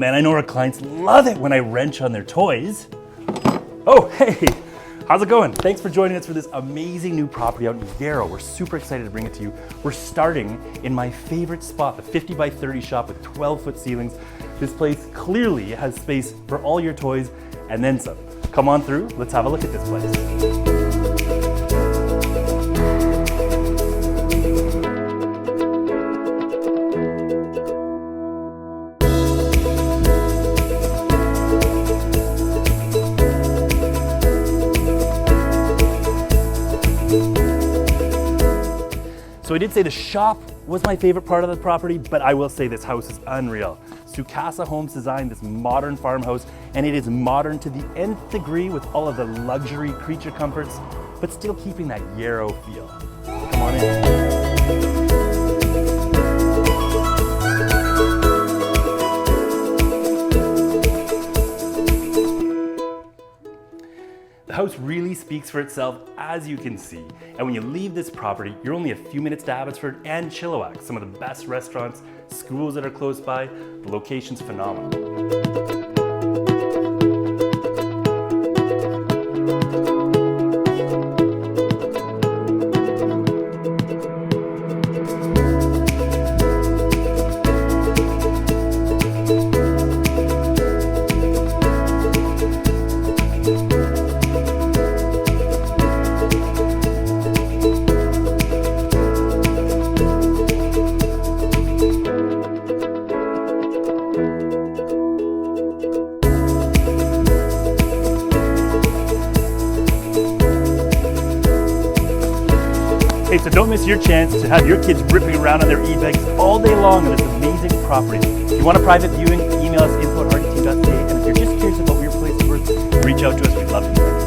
man, I know our clients love it when I wrench on their toys. Oh, hey, how's it going? Thanks for joining us for this amazing new property out in Yarrow. We're super excited to bring it to you. We're starting in my favorite spot, the 50 by 30 shop with 12-foot ceilings. This place clearly has space for all your toys and then some. Come on through, let's have a look at this place. So I did say the shop was my favorite part of the property, but I will say this house is unreal. Sukasa Homes designed this modern farmhouse, and it is modern to the nth degree with all of the luxury creature comforts, but still keeping that Yarrow feel. Come on in. The house really speaks for itself, as you can see. And when you leave this property, you're only a few minutes to Abbotsford and Chilliwack, some of the best restaurants, schools that are close by. The location's phenomenal. Hey, so don't miss your chance to have your kids ripping around on their e-bikes all day long on this amazing property. If you want a private viewing, email us info@hardyteam.ca, and if you're just curious about what your place is worth, reach out to us. We'd love to hear.